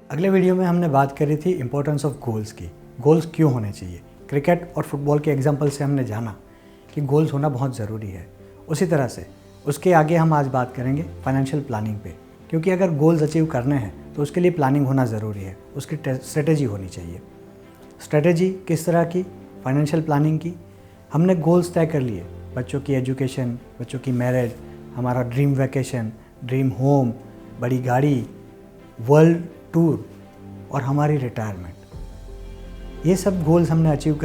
अगले वीडियो में हमने बात करी थी इम्पोर्टेंस ऑफ गोल्स की। गोल्स क्यों होने चाहिए। क्रिकेट और फुटबॉल के एग्जाम्पल से हमने जाना कि गोल्स होना बहुत ज़रूरी है। उसी तरह से उसके आगे हम आज बात करेंगे फाइनेंशियल प्लानिंग पे, क्योंकि अगर गोल्स अचीव करने हैं तो उसके लिए प्लानिंग होना ज़रूरी है, उसकी स्ट्रेटेजी होनी चाहिए। स्ट्रेटेजी किस तरह की? फाइनेंशियल प्लानिंग की। हमने गोल्स तय कर लिए, बच्चों की एजुकेशन, बच्चों की मैरिज, हमारा ड्रीम वैकेशन, ड्रीम होम, बड़ी गाड़ी, वर्ल्ड टूर और हमारी रिटायरमेंट। ये सब गोल्स हमने अचीव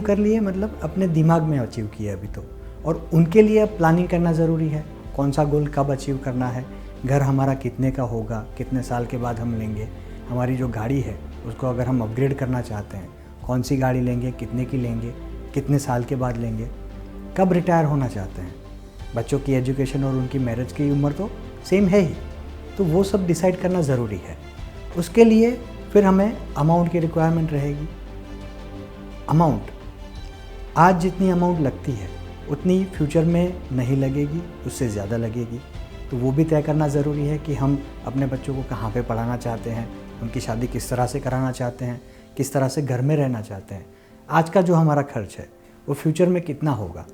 कर लिए मतलब अपने दिमाग में अचीव किए अभी तो, और उनके लिए अब प्लानिंग करना ज़रूरी है। कौन सा गोल कब अचीव करना है, घर हमारा कितने का होगा, कितने साल के बाद हम लेंगे, हमारी जो गाड़ी है उसको अगर हम अपग्रेड करना चाहते हैं कौन सी गाड़ी लेंगे, कितने की लेंगे, कितने साल के बाद लेंगे, कब रिटायर होना चाहते हैं। बच्चों की एजुकेशन और उनकी मैरिज की उम्र तो सेम है ही, तो वो सब डिसाइड करना ज़रूरी है। उसके लिए फिर हमें अमाउंट की रिक्वायरमेंट रहेगी। अमाउंट आज जितनी अमाउंट लगती है उतनी फ्यूचर में नहीं लगेगी, उससे ज़्यादा लगेगी। तो वो भी तय करना ज़रूरी है कि हम अपने बच्चों को कहाँ पे पढ़ाना चाहते हैं, उनकी शादी किस तरह से कराना चाहते हैं, किस तरह से घर में रहना चाहते हैं। आज का जो हमारा खर्च है वो फ्यूचर में कितना होगा,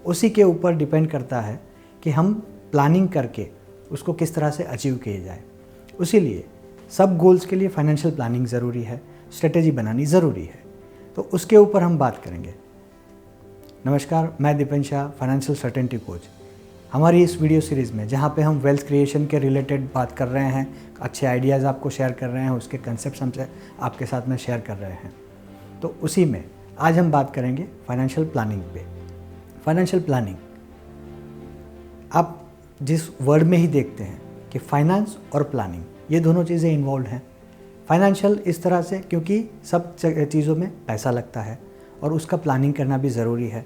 उसी के ऊपर डिपेंड करता है कि हम प्लानिंग करके उसको किस तरह से अचीव किए जाए। इसीलिए सब गोल्स के लिए फाइनेंशियल प्लानिंग ज़रूरी है, स्ट्रेटेजी बनानी ज़रूरी है। तो उसके ऊपर हम बात करेंगे। नमस्कार, मैं Dipen Shah, financial certainty coach. हमारी इस वीडियो सीरीज़ में जहाँ पे हम वेल्थ क्रिएशन के रिलेटेड बात कर रहे हैं, अच्छे आइडियाज़ आपको शेयर कर रहे हैं, उसके कंसेप्ट हमसे आपके साथ में शेयर कर रहे हैं, तो उसी में आज हम बात करेंगे फाइनेंशियल प्लानिंग पे। फाइनेंशियल प्लानिंग आप जिस वर्ड में ही देखते हैं कि फाइनेंस और प्लानिंग ये दोनों चीज़ें इन्वॉल्व हैं। फाइनेंशियल इस तरह से क्योंकि सब चीज़ों में पैसा लगता है और उसका प्लानिंग करना भी ज़रूरी है।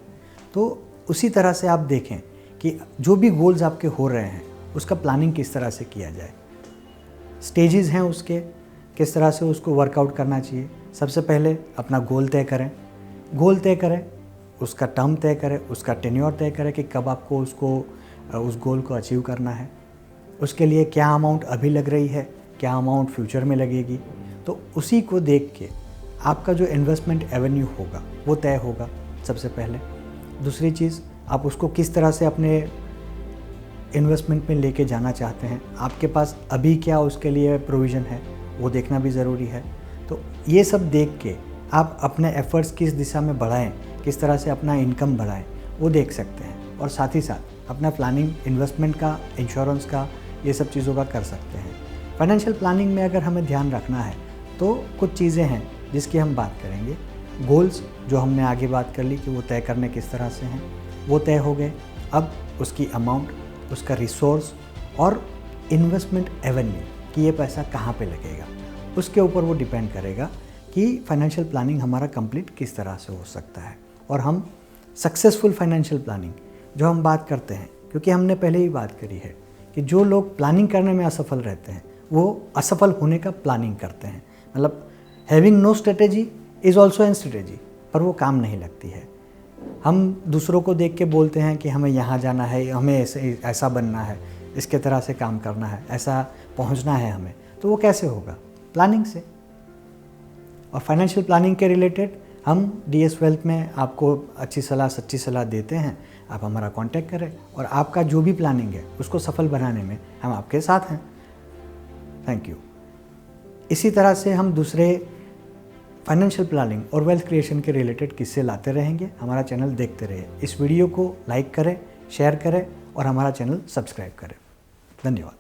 तो उसी तरह से आप देखें कि जो भी गोल्स आपके हो रहे हैं उसका प्लानिंग किस तरह से किया जाए। स्टेजेस हैं उसके, किस तरह से उसको वर्कआउट करना चाहिए। सबसे पहले अपना गोल तय करें, उसका टर्म तय करें, उसका टेन्योर तय करें कि कब आपको उस गोल को अचीव करना है। उसके लिए क्या अमाउंट अभी लग रही है, क्या अमाउंट फ्यूचर में लगेगी। तो उसी को देख के आपका जो इन्वेस्टमेंट एवेन्यू होगा वो तय होगा सबसे पहले। दूसरी चीज़, आप उसको किस तरह से अपने इन्वेस्टमेंट में लेके जाना चाहते हैं, आपके पास अभी क्या उसके लिए प्रोविज़न है वो देखना भी ज़रूरी है। तो ये सब देख के आप अपने एफ़र्ट्स किस दिशा में बढ़ाएं, किस तरह से अपना इनकम बढ़ाएं वो देख सकते हैं। और साथ ही साथ अपना प्लानिंग इन्वेस्टमेंट का, इंश्योरेंस का, ये सब चीज़ों का कर सकते हैं। फाइनेंशियल प्लानिंग में अगर हमें ध्यान रखना है तो कुछ चीज़ें हैं जिसकी हम बात करेंगे। गोल्स जो हमने आगे बात कर ली कि वो तय करने किस तरह से हैं, वो तय हो गए। अब उसकी अमाउंट, उसका रिसोर्स और इन्वेस्टमेंट एवेन्यू कि ये पैसा कहाँ पे लगेगा, उसके ऊपर वो डिपेंड करेगा कि फाइनेंशियल प्लानिंग हमारा कंप्लीट किस तरह से हो सकता है। और हम सक्सेसफुल फाइनेंशियल प्लानिंग जो हम बात करते हैं, क्योंकि हमने पहले ही बात करी है कि जो लोग प्लानिंग करने में असफल रहते हैं वो असफल होने का प्लानिंग करते हैं। मतलब having no strategy is also an strategy, पर वो काम नहीं लगती है। हम दूसरों को देख के बोलते हैं कि हमें यहाँ जाना है, हमें ऐसा बनना है, इसके तरह से काम करना है, ऐसा पहुँचना है हमें, तो वो कैसे होगा? प्लानिंग से। और फाइनेंशियल प्लानिंग के रिलेटेड हम DS वेल्थ में आपको अच्छी सलाह, सच्ची सलाह देते हैं। आप हमारा कांटेक्ट करें और आपका जो भी प्लानिंग है उसको सफल बनाने में हम आपके साथ हैं। Thank you. इसी तरह से हम दूसरे फाइनेंशियल प्लानिंग और वेल्थ क्रिएशन के रिलेटेड किस्से लाते रहेंगे। हमारा चैनल देखते रहिए। इस वीडियो को लाइक करें, शेयर करें और हमारा चैनल सब्सक्राइब करें। धन्यवाद।